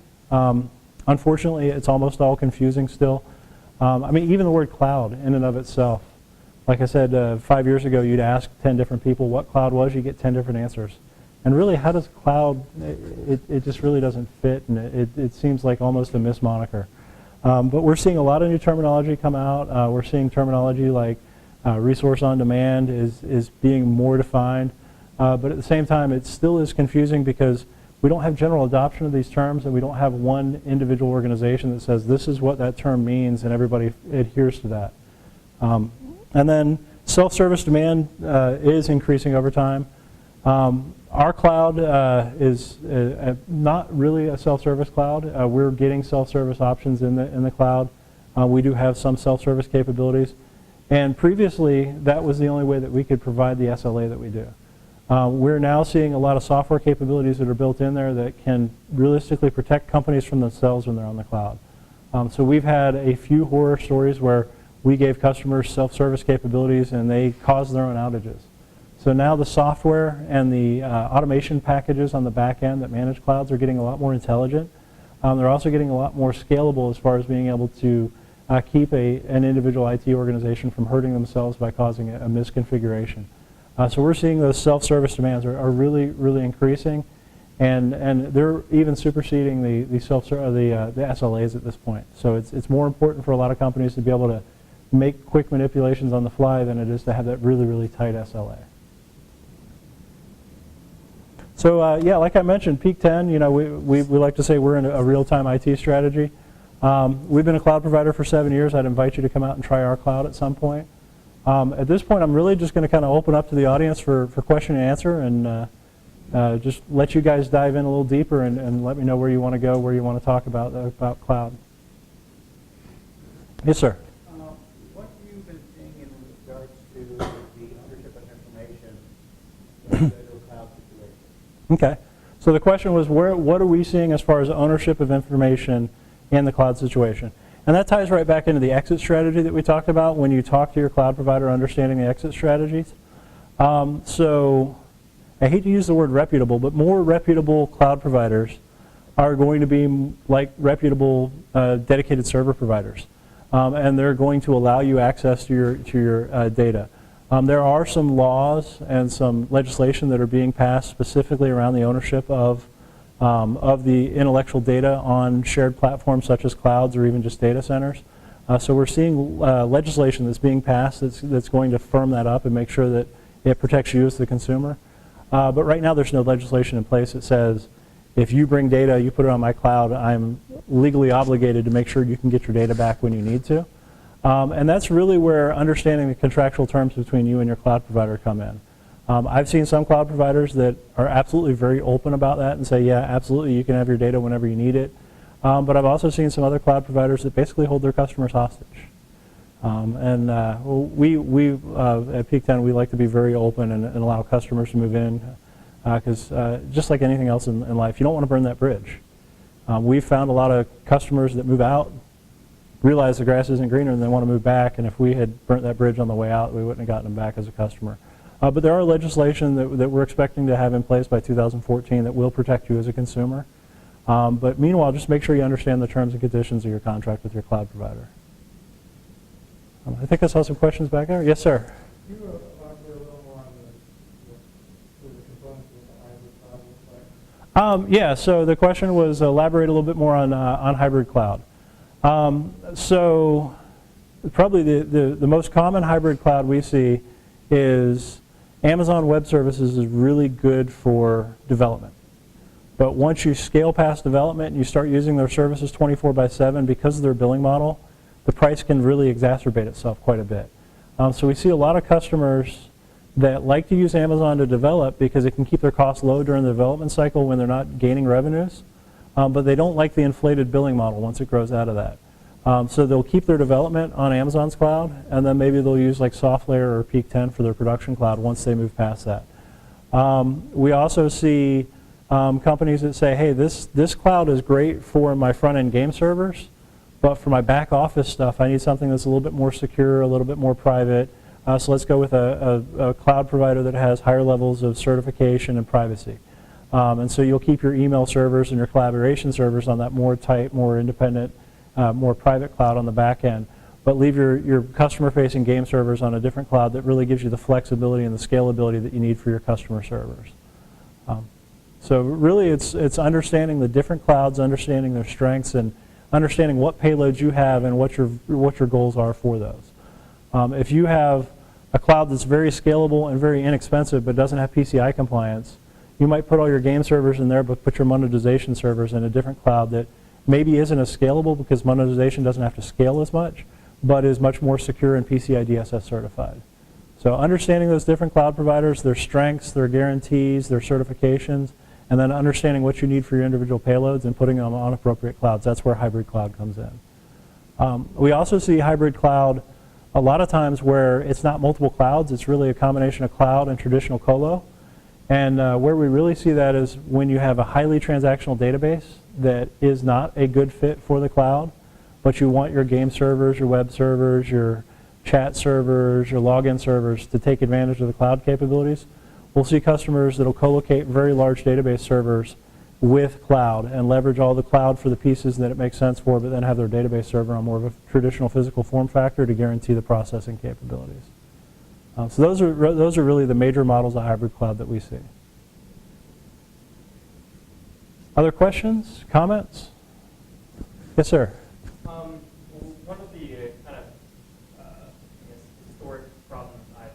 Unfortunately, it's almost all confusing still. I mean, even the word cloud in and of itself. Like I said, 5 years ago, you'd ask 10 different people what cloud was, you get 10 different answers. And really, how does cloud, it just really doesn't fit, and it seems like almost a mismoniker. But we're seeing a lot of new terminology come out. We're seeing terminology like resource on demand is being more defined. But at the same time, it still is confusing because we don't have general adoption of these terms, and we don't have one individual organization that says this is what that term means, and everybody adheres to that. And then self-service demand is increasing over time. Our cloud is not really a self-service cloud. We're getting self-service options in the cloud. We do have some self-service capabilities. And previously, that was the only way that we could provide the SLA that we do. We're now seeing a lot of software capabilities that are built in there that can realistically protect companies from themselves when they're on the cloud. So we've had a few horror stories where we gave customers self-service capabilities and they caused their own outages. So now the software and the automation packages on the back end that manage clouds are getting a lot more intelligent. They're also getting a lot more scalable as far as being able to keep an individual IT organization from hurting themselves by causing a misconfiguration. So we're seeing those self-service demands are really, really increasing, and they're even superseding the SLAs at this point. So it's more important for a lot of companies to be able to make quick manipulations on the fly than it is to have that really, really tight SLA. So yeah, like I mentioned, Peak 10, you know, we like to say we're in a real-time IT strategy. We've been a cloud provider for 7 years. I'd invite you to come out and try our cloud at some point. At this point, I'm really just going to kind of open up to the audience for question and answer, and just let you guys dive in a little deeper and let me know where you want to go, where you want to talk about cloud. Yes, sir. What have you been seeing in regards to the ownership of information in the cloud situation? Okay. So the question was, what are we seeing as far as ownership of information in the cloud situation? And that ties right back into the exit strategy that we talked about when you talk to your cloud provider, understanding the exit strategies. So I hate to use the word reputable, but more reputable cloud providers are going to be like reputable dedicated server providers. And they're going to allow you access to your data. There are some laws and some legislation that are being passed specifically around the ownership of the intellectual data on shared platforms such as clouds or even just data centers. So we're seeing legislation that's being passed that's going to firm that up and make sure that it protects you as the consumer. But right now there's no legislation in place that says if you bring data, you put it on my cloud, I'm legally obligated to make sure you can get your data back when you need to. And that's really where understanding the contractual terms between you and your cloud provider come in. I've seen some cloud providers that are absolutely very open about that and say, yeah, absolutely, you can have your data whenever you need it. But I've also seen some other cloud providers that basically hold their customers hostage. We at Peak 10, we like to be very open and allow customers to move in because just like anything else in life, you don't want to burn that bridge. We've found a lot of customers that move out, realize the grass isn't greener and they want to move back, and if we had burnt that bridge on the way out, we wouldn't have gotten them back as a customer. But there are legislation that we're expecting to have in place by 2014 that will protect you as a consumer. But meanwhile, just make sure you understand the terms and conditions of your contract with your cloud provider. I think I saw some questions back there. Yes, sir. Can you elaborate a little more on the components of the hybrid cloud looks like? Yeah, so the question was elaborate a little bit more on hybrid cloud. So probably the most common hybrid cloud we see is Amazon Web Services is really good for development. But once you scale past development and you start using their services 24/7, because of their billing model, the price can really exacerbate itself quite a bit. So we see a lot of customers that like to use Amazon to develop because it can keep their costs low during the development cycle when they're not gaining revenues, but they don't like the inflated billing model once it grows out of that. So they'll keep their development on Amazon's cloud, and then maybe they'll use like SoftLayer or Peak 10 for their production cloud once they move past that. We also see companies that say, hey, this cloud is great for my front-end game servers, but for my back office stuff, I need something that's a little bit more secure, a little bit more private. So let's go with a cloud provider that has higher levels of certification and privacy. And so you'll keep your email servers and your collaboration servers on that more tight, more independent, more private cloud on the back end, but leave your customer-facing game servers on a different cloud that really gives you the flexibility and the scalability that you need for your customer servers. So really it's understanding the different clouds, understanding their strengths, and understanding what payloads you have and what your goals are for those. If you have a cloud that's very scalable and very inexpensive but doesn't have PCI compliance, you might put all your game servers in there but put your monetization servers in a different cloud that maybe isn't as scalable because monetization doesn't have to scale as much, but is much more secure and PCI DSS certified. So understanding those different cloud providers, their strengths, their guarantees, their certifications, and then understanding what you need for your individual payloads and putting them on appropriate clouds. That's where hybrid cloud comes in. We also see hybrid cloud a lot of times where it's not multiple clouds, it's really a combination of cloud and traditional colo. And where we really see that is when you have a highly transactional database that is not a good fit for the cloud, but you want your game servers, your web servers, your chat servers, your login servers to take advantage of the cloud capabilities. We'll see customers that will co-locate very large database servers with cloud and leverage all the cloud for the pieces that it makes sense for, but then have their database server on more of a traditional physical form factor to guarantee the processing capabilities. So those are really the major models of hybrid cloud that we see. Other questions, comments? Yes, sir. One of the kind of I guess historic problems I've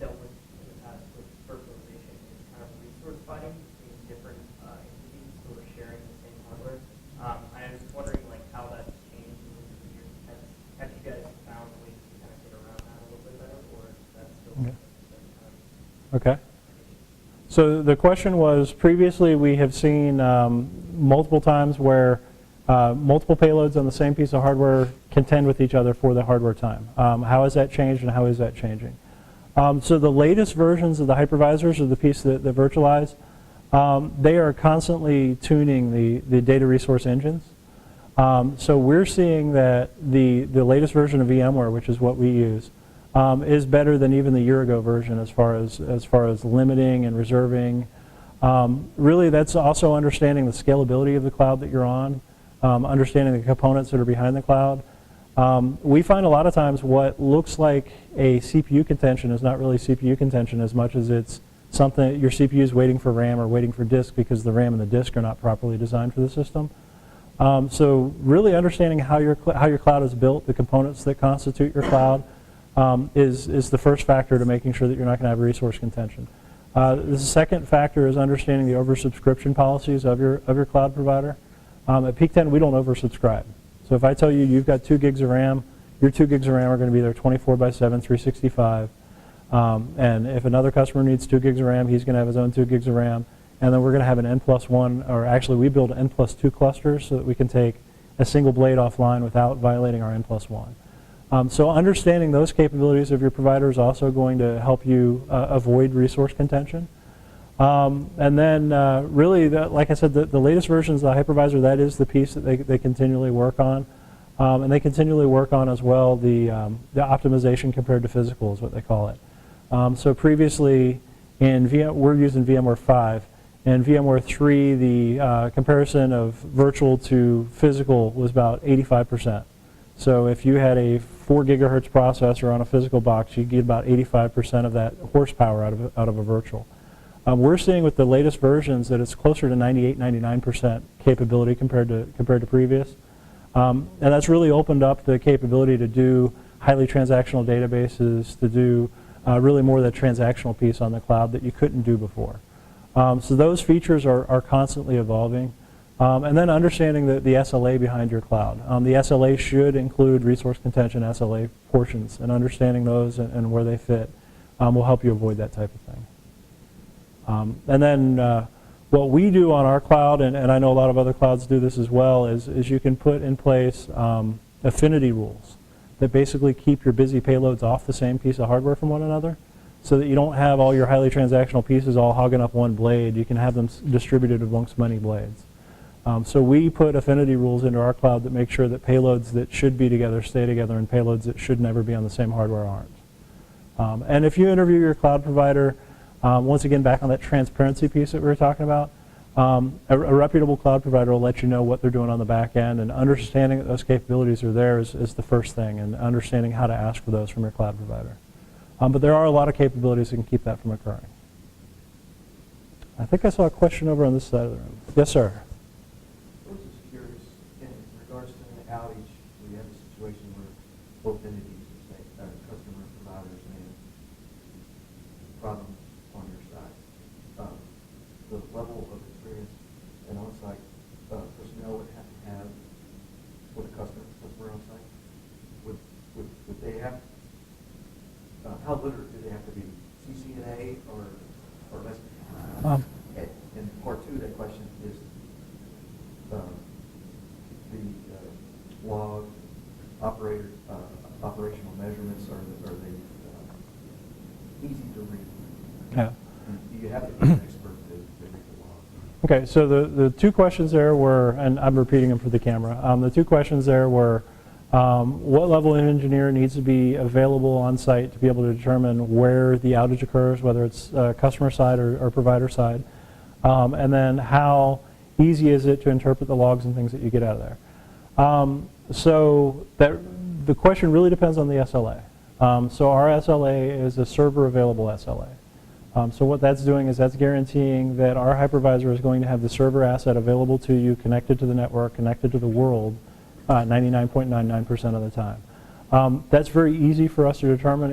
dealt with in the past with virtualization is kind of resource fighting between different entities who are sharing the same hardware. I was wondering like how that's changed in recent years. Have you guys found ways to kind of get around that a little bit better, or is that still Okay. kind of Okay. So the question was, previously we have seen multiple times where multiple payloads on the same piece of hardware contend with each other for the hardware time. How has that changed and how is that changing? So the latest versions of the hypervisors, or the piece that virtualize, they are constantly tuning the data resource engines. So we're seeing that the latest version of VMware, which is what we use, is better than even the year ago version as far as limiting and reserving. Really, that's also understanding the scalability of the cloud that you're on, understanding the components that are behind the cloud. We find a lot of times what looks like a CPU contention is not really CPU contention as much as it's something your CPU is waiting for RAM or waiting for disk because the RAM and the disk are not properly designed for the system. So really understanding how your cloud is built, the components that constitute your cloud, is the first factor to making sure that you're not going to have a resource contention. The second factor is understanding the oversubscription policies of your cloud provider. At Peak 10, we don't oversubscribe. So if I tell you you've got 2 gigs of RAM, your 2 gigs of RAM are going to be there 24/7, 365. And if another customer needs 2 gigs of RAM, he's going to have his own 2 gigs of RAM. And then we're going to have an N+1, or actually we build N+2 clusters so that we can take a single blade offline without violating our N+1. So understanding those capabilities of your provider is also going to help you avoid resource contention. And then really, like I said, the latest versions of the hypervisor, that is the piece that they continually work on. And they continually work on as well the optimization compared to physical is what they call it. So previously, we're using VMware 5. In VMware 3, the comparison of virtual to physical was about 85%. So if you had a 4 gigahertz processor on a physical box, you get about 85% of that horsepower out of a virtual. We're seeing with the latest versions that it's closer to 98, 99% capability compared to previous. And that's really opened up the capability to do highly transactional databases, to do really more of the transactional piece on the cloud that you couldn't do before. So those features are constantly evolving. And then understanding the SLA behind your cloud. The SLA should include resource contention SLA portions, and understanding those and where they fit will help you avoid that type of thing. And then what we do on our cloud, and I know a lot of other clouds do this as well, is you can put in place affinity rules that basically keep your busy payloads off the same piece of hardware from one another, so that you don't have all your highly transactional pieces all hogging up one blade. You can have them distributed amongst many blades. So we put affinity rules into our cloud that make sure that payloads that should be together stay together, and payloads that should never be on the same hardware aren't. And if you interview your cloud provider, Once again, back on that transparency piece that we were talking about, a reputable cloud provider will let you know what they're doing on the back end, and understanding that those capabilities are there is the first thing, and understanding how to ask for those from your cloud provider. But there are a lot of capabilities that can keep that from occurring. I think I saw a question over on this side of the room. Yes, sir. I was just curious, in regards to an outage, we have a situation where both entities, say, customer providers, and problems on your side. The level of experience and on-site personnel would have to have with a customer on-site. Would they have? How literate do they have to be? CCNA or less? And part two of that question is the log operational measurements, are they easy to read? Yeah. Do you have to be an expert to read the log? Okay, so the two questions there were, and I'm repeating them for the camera, the two questions there were, what level of engineer needs to be available on site to be able to determine where the outage occurs, whether it's customer side or provider side, and then how easy is it to interpret the logs and things that you get out of there. So the question really depends on the SLA. So our SLA is a server available SLA. So what that's doing is that's guaranteeing that our hypervisor is going to have the server asset available to you, connected to the network, connected to the world, 99.99% of the time. That's very easy for us to determine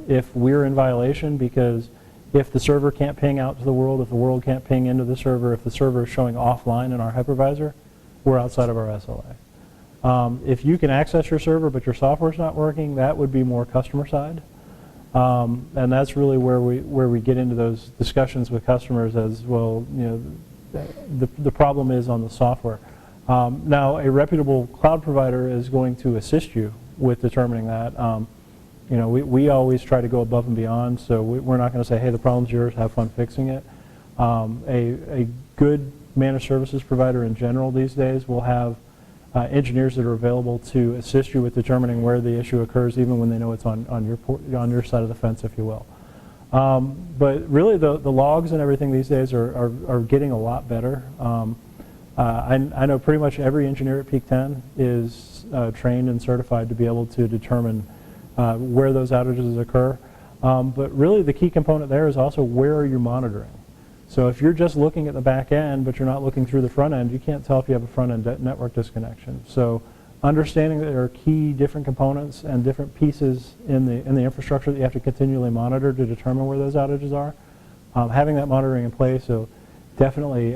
if we're in violation, because if the server can't ping out to the world, if the world can't ping into the server, if the server is showing offline in our hypervisor, we're outside of our SLA. If you can access your server but your software's not working, that would be more customer side. And that's really where we get into those discussions with customers as well. You know, the problem is on the software. Now, a reputable cloud provider is going to assist you with determining that. You know, we always try to go above and beyond, so we're not going to say, hey, the problem's yours, have fun fixing it. A good managed services provider in general these days will have engineers that are available to assist you with determining where the issue occurs, even when they know it's on your side of the fence, if you will. But really, the logs and everything these days are getting a lot better. I know pretty much every engineer at Peak 10 is trained and certified to be able to determine where those outages occur. But really, the key component there is also where are you monitoring. So if you're just looking at the back end, but you're not looking through the front end, you can't tell if you have a front end network disconnection. So understanding that there are key different components and different pieces in the infrastructure that you have to continually monitor to determine where those outages are, having that monitoring in place will definitely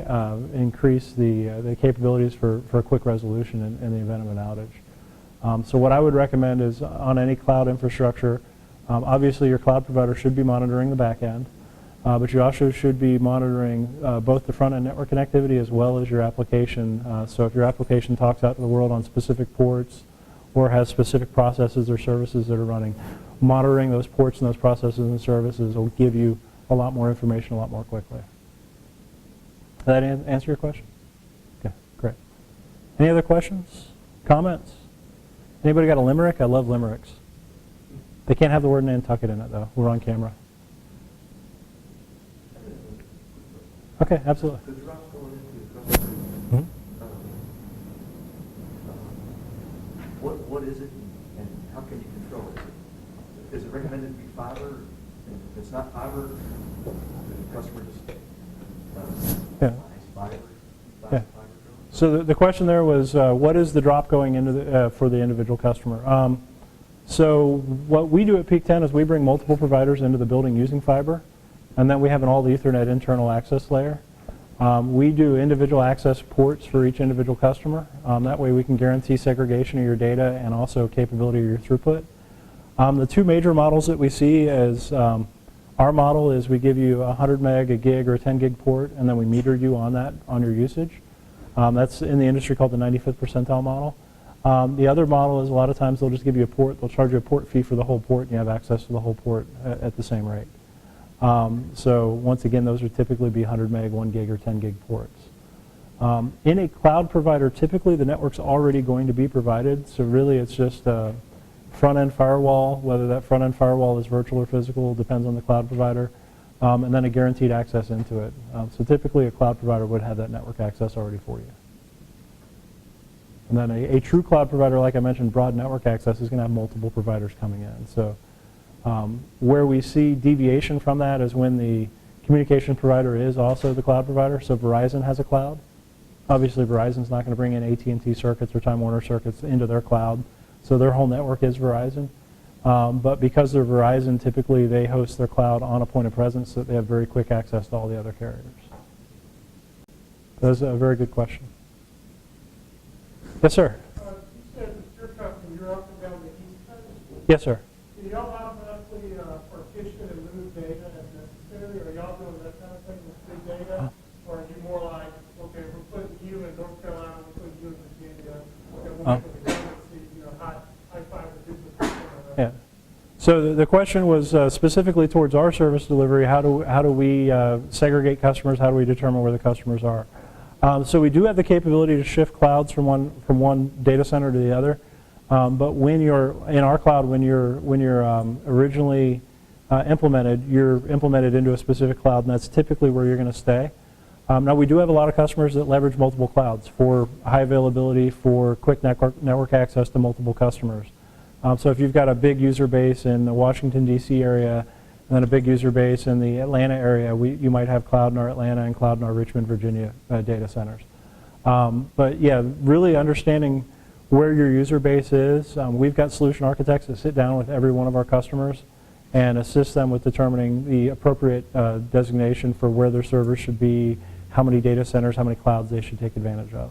increase the capabilities for a quick resolution in the event of an outage. So what I would recommend is on any cloud infrastructure, obviously your cloud provider should be monitoring the back end. But you also should be monitoring both the front-end network connectivity as well as your application. So if your application talks out to the world on specific ports or has specific processes or services that are running, monitoring those ports and those processes and services will give you a lot more information a lot more quickly. Did that answer your question? Okay, great. Any other questions? Comments? Anybody got a limerick? I love limericks. They can't have the word Nantucket in it, though. We're on camera. Okay, absolutely. The drops going into the customer, what is it and how can you control it? Is it recommended to be fiber? And if it's not fiber, the customer just buys fiber? Yeah. So the question there was, what is the drop going into for the individual customer? So what we do at Peak 10 is we bring multiple providers into the building using fiber. And then we have an all Ethernet internal access layer. We do individual access ports for each individual customer. That way we can guarantee segregation of your data and also capability of your throughput. The two major models that we see is our model is we give you a 100 meg, a gig, or a 10 gig port, and then we meter you on that, on your usage. That's in the industry called the 95th percentile model. The other model is a lot of times they'll just give you a port, they'll charge you a port fee for the whole port, and you have access to the whole port at the same rate. So once again, those would typically be 100 meg, 1 gig, or 10 gig ports. In a cloud provider, typically the network's already going to be provided, so really it's just a front-end firewall, whether that front-end firewall is virtual or physical, depends on the cloud provider. and then a guaranteed access into it. So typically a cloud provider would have that network access already for you. And then a true cloud provider, like I mentioned, broad network access is going to have multiple providers coming in. So where we see deviation from that is when the communication provider is also the cloud provider. So Verizon has a cloud. Obviously, Verizon's not going to bring in AT&T circuits or Time Warner circuits into their cloud. So their whole network is Verizon. But because they're Verizon, typically they host their cloud on a point of presence so that they have very quick access to all the other carriers. That's a very good question. Yes, sir. You said that your company, you're up and down the East Coast. Yes, sir. Do y'all automatically partition and move data as necessary? Are y'all doing that kind of thing with big data? Or are you more like, okay, we're putting you in North Carolina, we're putting you in Virginia, and we'll make a redundancy, high five the duplicate. Yeah. So the question was specifically towards our service delivery. How do we segregate customers? How do we determine where the customers are? So we do have the capability to shift clouds from one data center to the other. But when you're in our cloud, when you're originally implemented, you're implemented into a specific cloud, and that's typically where you're going to stay. Now we do have a lot of customers that leverage multiple clouds for high availability, for quick network access to multiple customers. So if you've got a big user base in the Washington, D.C. area, and then a big user base in the Atlanta area, you might have cloud in our Atlanta and cloud in our Richmond, Virginia data centers. But yeah, really understanding where your user base is. We've got solution architects that sit down with every one of our customers and assist them with determining the appropriate designation for where their servers should be, how many data centers, how many clouds they should take advantage of.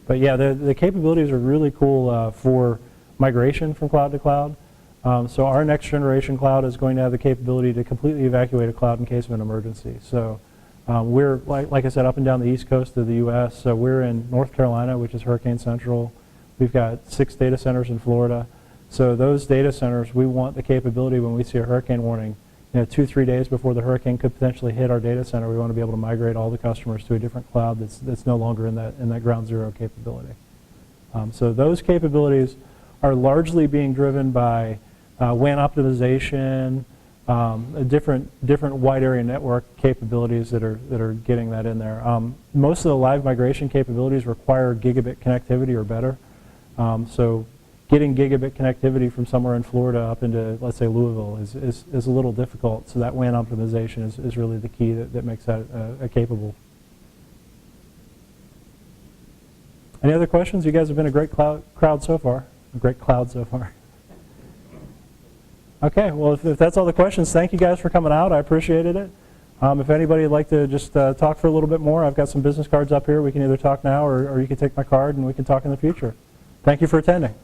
But yeah, the capabilities are really cool for migration from cloud to cloud. So our next generation cloud is going to have the capability to completely evacuate a cloud in case of an emergency. So we're, like I said, up and down the east coast of the U.S. So we're in North Carolina, which is Hurricane Central. We've got 6 data centers in Florida. So those data centers, we want the capability when we see a hurricane warning, 2-3 days before the hurricane could potentially hit our data center, we want to be able to migrate all the customers to a different cloud that's no longer in that ground zero capability. So those capabilities are largely being driven by WAN optimization, different wide area network capabilities that are getting that in there. Most of the live migration capabilities require gigabit connectivity or better. So getting gigabit connectivity from somewhere in Florida up into, let's say, Louisville is a little difficult. So that WAN optimization is really the key that makes that capable. Any other questions? You guys have been a great crowd so far. A great cloud so far. Okay, well, if that's all the questions, thank you guys for coming out. I appreciated it. If anybody would like to just talk for a little bit more, I've got some business cards up here. We can either talk now or you can take my card and we can talk in the future. Thank you for attending.